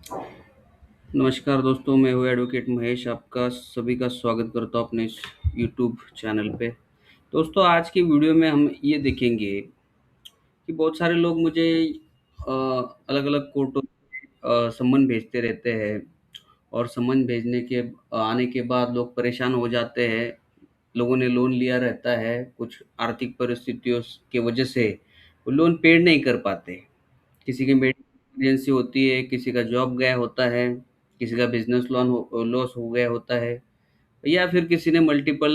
नमस्कार दोस्तों, मैं हूँ एडवोकेट महेश। आपका सभी का स्वागत करता हूँ अपने इस यूट्यूब चैनल पे। दोस्तों, आज की वीडियो में हम ये देखेंगे कि बहुत सारे लोग मुझे अलग-अलग कोर्टों सम्मन भेजते रहते हैं और सम्मन भेजने के आने के बाद लोग परेशान हो जाते हैं। लोगों ने लोन लिया रहता है, कुछ आर्थिक परिस्थितियों की वजह से वो लोन पेड नहीं कर पाते। किसी की मेडिकल इमरजेंसी होती है, किसी का जॉब गया होता है, किसी का बिज़नेस लोन लॉस हो गया होता है या फिर किसी ने मल्टीपल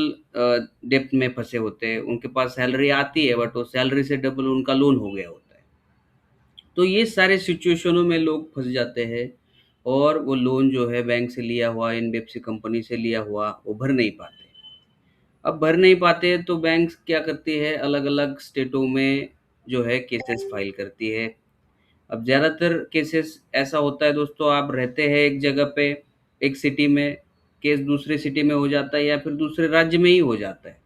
डेब्ट में फँसे होते हैं। उनके पास सैलरी आती है बट वो सैलरी से डबल उनका लोन हो गया होता है। तो ये सारे सिचुएशनों में लोग फँस जाते हैं और वो लोन जो है बैंक से लिया हुआ, एनबीएफसी कंपनी से लिया हुआ, वो भर नहीं पाते। अब भर नहीं पाते तो बैंक क्या करती है, अलग-अलग स्टेटों में जो है केसेस फाइल करती है। अब ज़्यादातर केसेस ऐसा होता है दोस्तों, आप रहते हैं एक जगह पे, एक सिटी में, केस दूसरे सिटी में हो जाता है या फिर दूसरे राज्य में ही हो जाता है।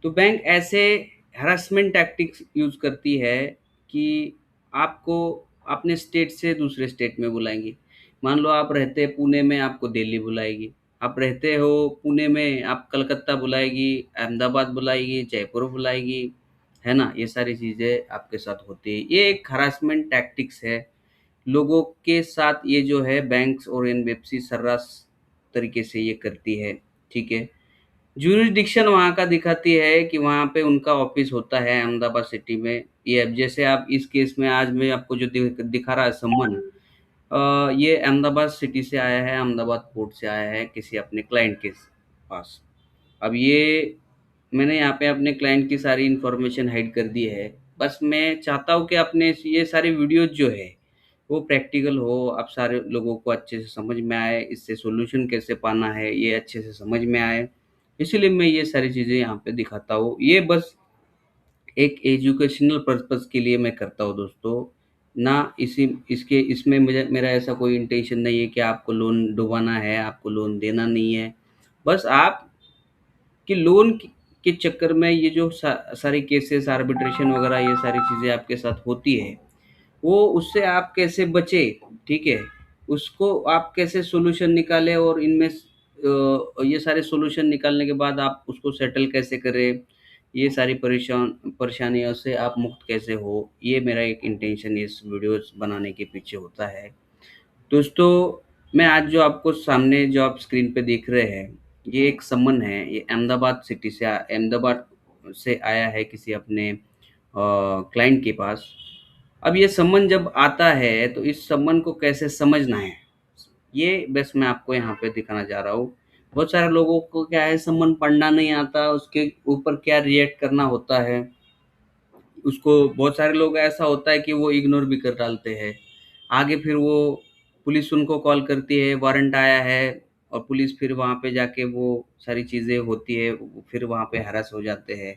तो बैंक ऐसे हैरेसमेंट टैक्टिक्स यूज़ करती है कि आपको अपने स्टेट से दूसरे स्टेट में बुलाएँगी। मान लो आप रहते हैं पुणे में, आपको दिल्ली बुलाएगी। आप रहते हो पुणे में, आप कलकत्ता बुलाएगी, अहमदाबाद बुलाएगी, जयपुर बुलाएगी, है ना? ये सारी चीज़ें आपके साथ होती हैं। ये एक हैरेसमेंट टैक्टिक्स है। लोगों के साथ ये जो है बैंक्स और एनबीएफसी सर्रास तरीके से ये करती है, ठीक है। ज्यूरिसडिक्शन वहाँ का दिखाती है कि वहाँ पे उनका ऑफिस होता है अहमदाबाद सिटी में। ये अब जैसे आप इस केस में आज मैं आपको जो दिखा रहा है सम्मन, ये अहमदाबाद सिटी से आया है, अहमदाबाद कोर्ट से आया है किसी अपने क्लाइंट के पास। अब ये मैंने यहाँ पे अपने क्लाइंट की सारी इन्फॉर्मेशन हाइड कर दी है। बस मैं चाहता हूँ कि अपने ये सारी वीडियोज़ जो है, वो प्रैक्टिकल हो, आप सारे लोगों को अच्छे से समझ में आए, इससे सॉल्यूशन कैसे पाना है, ये अच्छे से समझ में आए। इसीलिए मैं ये सारी चीज़ें यहाँ पे दिखाता हूँ। ये बस एक एजुकेशनल पर्पज़ के लिए मैं करता हूँ दोस्तों, ना इसी इसके इसमें मुझे मेरा ऐसा कोई इंटेंशन नहीं है कि आपको लोन डुबाना है, आपको लोन देना नहीं है। बस आप कि लोन के चक्कर में ये जो सारी केसेस आर्बिट्रेशन वगैरह ये सारी चीज़ें आपके साथ होती है, वो उससे आप कैसे बचें, ठीक है? उसको आप कैसे सॉल्यूशन निकालें और इनमें ये सारे सॉल्यूशन निकालने के बाद आप उसको सेटल कैसे करें, ये सारी परेशानियों से आप मुक्त कैसे हो, ये मेरा एक इंटेंशन इस वीडियोज़ बनाने के पीछे होता है। दोस्तों, मैं आज जो आपको सामने जो आप स्क्रीन पे देख रहे हैं, ये एक सम्मन है। ये अहमदाबाद से आया है किसी अपने क्लाइंट के पास। अब ये सम्मन जब आता है, तो इस सम्मन को कैसे समझना है, ये बस मैं आपको यहाँ पे दिखाना चाह रहा हूँ। बहुत सारे लोगों को क्या है, सम्मन पढ़ना नहीं आता, उसके ऊपर क्या रिएक्ट करना होता है, उसको बहुत सारे लोग ऐसा होता है कि वो इग्नोर भी कर डालते हैं। आगे फिर वो पुलिस उनको कॉल करती है, वारंट आया है और पुलिस फिर वहाँ पे जाके वो सारी चीज़ें होती है, वो फिर वहाँ पे हैरेस हो जाते हैं।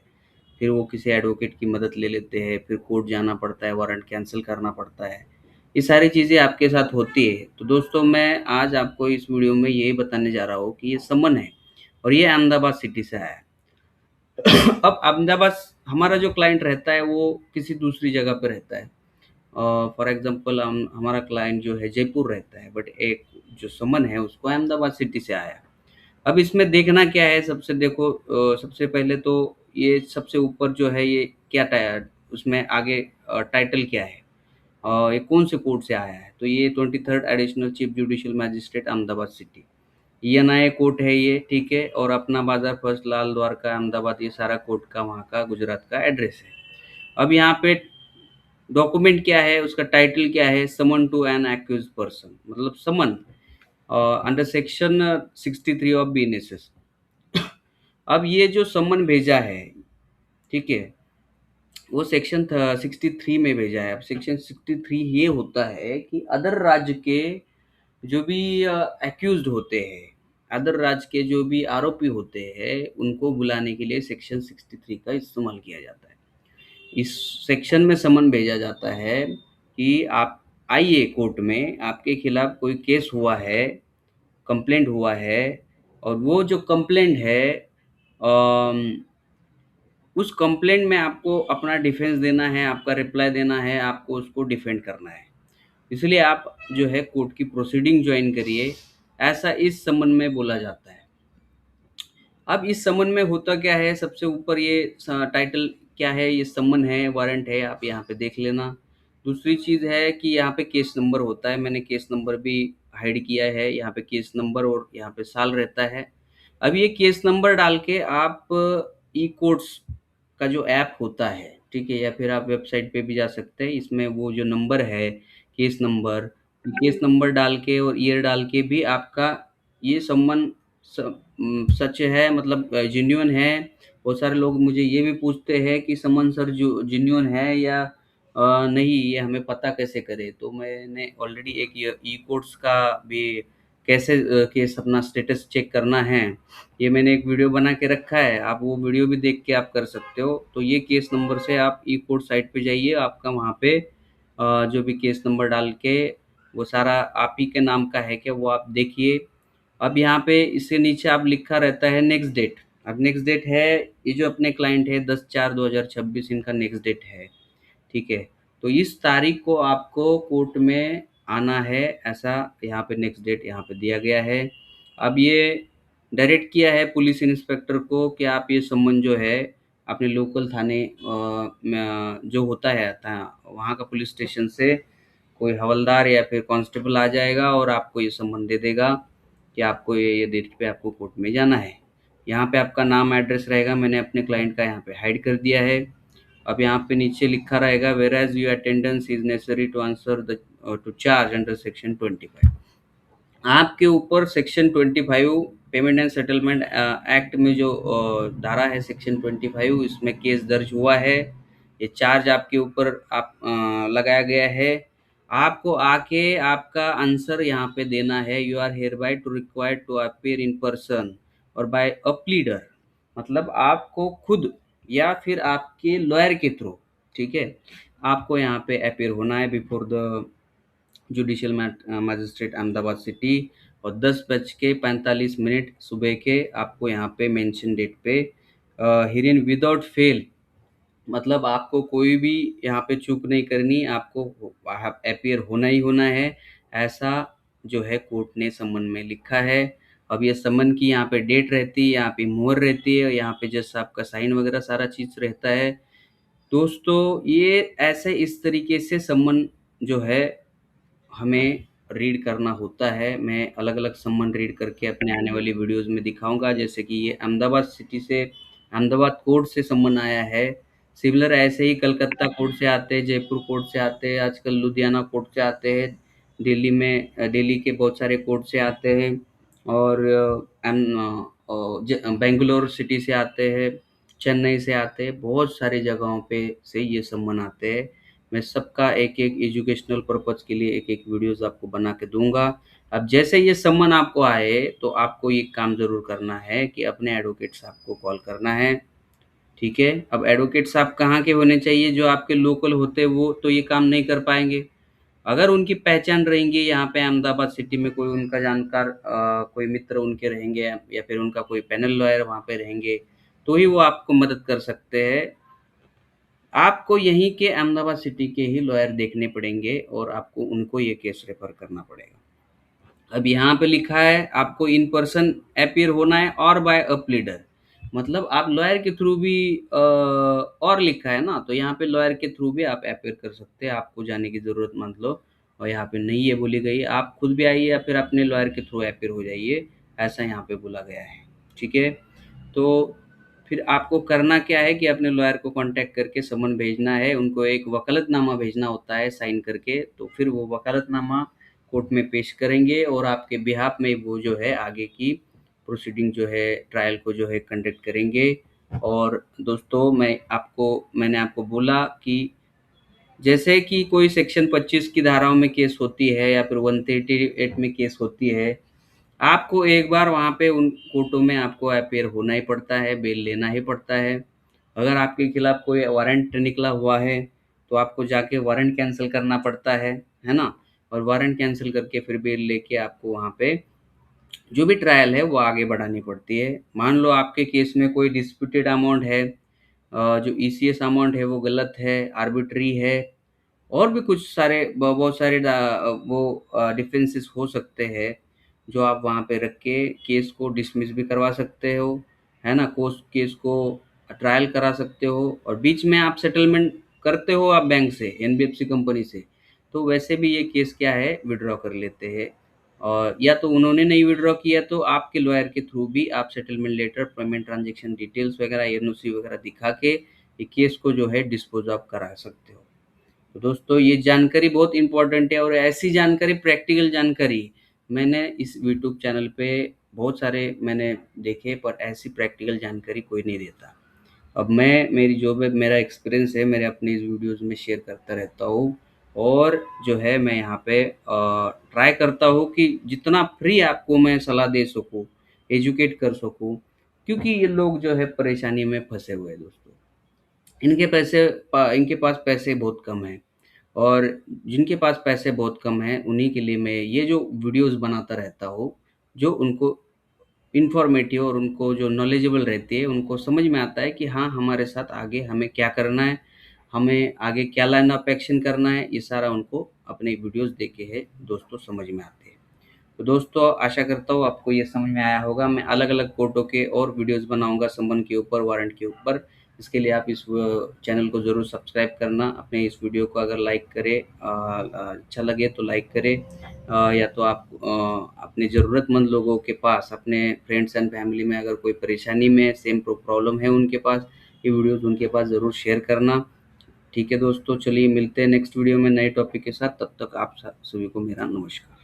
फिर वो किसी एडवोकेट की मदद ले लेते हैं, फिर कोर्ट जाना पड़ता है, वारंट कैंसल करना पड़ता है। ये सारी चीज़ें आपके साथ होती है। तो दोस्तों, मैं आज आपको इस वीडियो में यही बताने जा रहा हूँ कि ये समन है और ये अहमदाबाद सिटी से आया है। अब अहमदाबाद हमारा जो क्लाइंट रहता है वो किसी दूसरी जगह पे रहता है। फॉर एग्ज़ाम्पल हम हमारा क्लाइंट जो है जयपुर रहता है, बट एक जो समन है उसको अहमदाबाद सिटी से आया है। अब इसमें देखना क्या है, सबसे देखो, सबसे पहले तो ये सबसे ऊपर जो है ये क्या उसमें आगे टाइटल क्या है, ये कौन से कोर्ट से आया है, तो ये 23rd additional chief judicial magistrate Ahmedabad city, ये नया कोर्ट है ये, ठीक है। और अपना बाजार फर्स्ट लाल द्वारका अहमदाबाद, ये सारा कोर्ट का वहाँ का गुजरात का एड्रेस है। अब यहाँ पे डॉक्यूमेंट क्या है, उसका टाइटल क्या है, summon to an accused person, मतलब summon under section 63 of BNSS. अब ये जो समन भेजा है, ठीक है, वो सेक्शन 63 में भेजा है। अब सेक्शन 63 ये होता है कि अदर राज्य के जो भी एक्यूज्ड होते हैं, अदर राज्य के जो भी आरोपी होते हैं, उनको बुलाने के लिए सेक्शन 63 का इस्तेमाल किया जाता है। इस सेक्शन में समन भेजा जाता है कि आप आइए कोर्ट में, आपके खिलाफ कोई केस हुआ है, कंप्लेंट हुआ है, और वो जो कंप्लेंट है, अम, उस कंप्लेंट में आपको अपना डिफेंस देना है, आपका रिप्लाई देना है, आपको उसको डिफेंड करना है। इसलिए आप जो है कोर्ट की प्रोसीडिंग ज्वाइन करिए, ऐसा इस समन में बोला जाता है। अब इस समन में होता क्या है, सबसे ऊपर ये टाइटल क्या है, ये समन है, वारंट है, आप यहाँ पे देख लेना। दूसरी चीज़ है कि यहाँ पे केस नंबर होता है, मैंने केस नंबर भी हाइड किया है, यहाँ पे केस नंबर और यहाँ पे साल रहता है। अब ये केस नंबर डाल के आप ई कोर्ट्स का जो ऐप होता है, ठीक है, या फिर आप वेबसाइट पे भी जा सकते हैं, इसमें वो जो नंबर है केस नंबर डाल के और ईयर डाल के भी आपका ये सम्मन सच है, मतलब जेन्युइन है। बहुत सारे लोग मुझे ये भी पूछते हैं कि समन सर जो जेन्युइन है या नहीं, ये हमें पता कैसे करें। तो मैंने ऑलरेडी एक ये ई कोर्ट्स का भी कैसे केस अपना स्टेटस चेक करना है, ये मैंने एक वीडियो बना के रखा है, आप वो वीडियो भी देख के आप कर सकते हो। तो ये केस नंबर से आप ई कोर्ट साइट पे जाइए, आपका वहाँ पे जो भी केस नंबर डाल के वो सारा आप ही के नाम का है क्या, वो आप देखिए। अब यहाँ पे इसके नीचे आप लिखा रहता है नेक्स्ट डेट। अब नेक्स्ट डेट है, ये जो अपने क्लाइंट है 10/4/2026 इनका नेक्स्ट डेट है, ठीक है। तो इस तारीख को आपको कोर्ट में आना है, ऐसा यहाँ पे नेक्स्ट डेट यहाँ पे दिया गया है। अब ये डायरेक्ट किया है पुलिस इंस्पेक्टर को कि आप ये सम्मन जो है अपने लोकल थाने जो होता है वहाँ का पुलिस स्टेशन से कोई हवलदार या फिर कांस्टेबल आ जाएगा और आपको ये सम्मन दे देगा कि आपको ये डेट पे आपको कोर्ट में जाना है। यहाँ पे आपका नाम एड्रेस रहेगा, मैंने अपने क्लाइंट का यहाँ पे हाइड कर दिया है। अब यहाँ पे नीचे लिखा रहेगा whereas your attendance is necessary to answer the to charge under section 25। आपके ऊपर section 25 payment and settlement act में जो धारा है सेक्शन 25, इसमें केस दर्ज हुआ है, ये चार्ज आपके ऊपर आप लगाया गया है। आपको आके आपका आंसर यहाँ पे देना है। You are hereby to required to appear in person और बाय अ प्लीडर, मतलब आपको खुद या फिर आपके लॉयर के थ्रू, ठीक है, आपको यहाँ पे अपीयर होना है before the judicial magistrate Ahmedabad city, और 10:45 सुबह के आपको यहाँ पे मेंशन डेट पे हियरिंग विदाउट फेल, मतलब आपको कोई भी यहाँ पे चूक नहीं करनी, आपको अपीयर होना ही होना है, ऐसा जो है कोर्ट ने सम्मन में लिखा है। अब ये सम्मन की यहाँ पे डेट रहती है, यहाँ पे मोहर रहती है, यहाँ पे जैसा आपका साइन वगैरह सारा चीज़ रहता है। दोस्तों ये ऐसे इस तरीके से सम्मन जो है हमें रीड करना होता है। मैं अलग-अलग सम्मन रीड करके अपने आने वाली वीडियोज़ में दिखाऊँगा, जैसे कि ये अहमदाबाद सिटी से अहमदाबाद कोर्ट से सम्मन आया है। सिमिलर ऐसे ही कलकत्ता कोर्ट से आते हैं, जयपुर कोर्ट से आते हैं, आजकल लुधियाना कोर्ट से आते हैं, दिल्ली में दिल्ली के बहुत सारे कोर्ट से आते हैं, और बेंगलोर सिटी से आते हैं, चेन्नई से आते हैं, बहुत सारी जगहों पे से ये सम्मन आते हैं। मैं सबका एक-एक एजुकेशनल पर्पज़ के लिए एक-एक वीडियोज़ आपको बना के दूँगा। अब जैसे ये सम्मन आपको आए, तो आपको ये काम ज़रूर करना है कि अपने एडवोकेट साहब को कॉल करना है, ठीक है? अब एडवोकेट साहब कहाँ के होने चाहिए, जो आपके लोकल होते हैं वो तो ये काम नहीं कर पाएँगे। अगर उनकी पहचान रहेंगी, यहाँ पे अहमदाबाद सिटी में कोई उनका जानकार कोई मित्र उनके रहेंगे या फिर उनका कोई पैनल लॉयर वहाँ पे रहेंगे, तो ही वो आपको मदद कर सकते हैं। आपको यहीं के अहमदाबाद सिटी के ही लॉयर देखने पड़ेंगे और आपको उनको ये केस रेफर करना पड़ेगा। अब यहाँ पे लिखा है आपको इन पर्सन अपीयर होना है और बाय अ प्लीडर, मतलब आप लॉयर के थ्रू भी और लिखा है ना, तो यहाँ पे लॉयर के थ्रू भी आप अपीयर कर सकते हैं, आपको जाने की ज़रूरत मत लो। और यहाँ पे नहीं है बोली गई, आप खुद भी आइए या फिर अपने लॉयर के थ्रू अपीयर हो जाइए, ऐसा यहाँ पे बोला गया है, ठीक है। तो फिर आपको करना क्या है कि अपने लॉयर को कांटेक्ट करके समन भेजना है, उनको एक वकालतनामा भेजना होता है साइन करके, तो फिर वो वकालतनामा कोर्ट में पेश करेंगे और आपके बिहाफ में वो जो है आगे की प्रोसीडिंग जो है ट्रायल को जो है कंडक्ट करेंगे। और दोस्तों मैंने आपको बोला कि जैसे कि कोई सेक्शन 25 की धाराओं में केस होती है या फिर 138 में केस होती है, आपको एक बार वहाँ पे उन कोर्टों में आपको अपीयर होना ही पड़ता है, बेल लेना ही पड़ता है। अगर आपके खिलाफ कोई वारंट निकला हुआ है, तो आपको जाके वारंट कैंसल करना पड़ता है ना? और वारंट कैंसल करके फिर बेल लेके आपको वहाँ पे जो भी ट्रायल है वो आगे बढ़ानी पड़ती है। मान लो आपके केस में कोई डिस्प्यूटेड अमाउंट है, जो ईसीएस अमाउंट है वो गलत है, आर्बिट्री है, और भी कुछ सारे बहुत सारे वो डिफरेंसेस हो सकते हैं जो आप वहाँ पे रख के केस को डिसमिस भी करवा सकते हो, है ना? कोस केस को ट्रायल करा सकते हो और बीच में आप सेटलमेंट करते हो आप बैंक से, एनबीएफसी कंपनी से, तो वैसे भी ये केस क्या है विथड्रॉ कर लेते हैं। और या तो उन्होंने नहीं विथड्रॉ किया तो आपके लॉयर के थ्रू भी आप settlement letter, payment transaction details वगैरह, एनओसी वगैरह दिखा के ये केस को जो है डिस्पोज़ ऑफ करा सकते हो। तो दोस्तों ये जानकारी बहुत इम्पोर्टेंट है और ऐसी जानकारी, प्रैक्टिकल जानकारी मैंने इस यूट्यूब चैनल पे बहुत सारे मैंने देखे, पर ऐसी प्रैक्टिकल जानकारी कोई नहीं देता। अब मैं, मेरी जो भी मेरा एक्सपीरियंस है, मेरे अपनी इस वीडियोज़ में शेयर करता रहता हूँ और जो है मैं यहाँ पे ट्राई करता हूँ कि जितना फ्री आपको मैं सलाह दे सकूँ, एजुकेट कर सकूँ, क्योंकि ये लोग जो है परेशानी में फँसे हुए हैं दोस्तों। इनके पास पैसे बहुत कम हैं और जिनके पास पैसे बहुत कम हैं, उन्हीं के लिए मैं ये जो वीडियोज़ बनाता रहता हूँ, जो उनको इन्फॉर्मेटिव और उनको जो नॉलेजेबल रहती है, उनको समझ में आता है कि हाँ, हमारे साथ आगे हमें क्या करना है, हमें आगे क्या लाइन ऑफ एक्शन करना है, ये सारा उनको अपने वीडियोज़ देख के है दोस्तों समझ में आते हैं। तो दोस्तों आशा करता हूँ आपको ये समझ में आया होगा। मैं अलग-अलग कोर्टों के और वीडियोज़ बनाऊँगा समन के ऊपर, वारंट के ऊपर। इसके लिए आप इस चैनल को ज़रूर सब्सक्राइब करना। अपने इस वीडियो को अगर लाइक करें, अच्छा लगे तो लाइक करें, या तो आप अपने ज़रूरतमंद लोगों के पास, अपने फ्रेंड्स एंड फैमिली में अगर कोई परेशानी में सेम प्रॉब्लम है उनके पास, ये वीडियोज़ उनके पास ज़रूर शेयर करना। ठीक है दोस्तों, चलिए मिलते हैं नेक्स्ट वीडियो में नए टॉपिक के साथ। तब तक आप सभी को मेरा नमस्कार।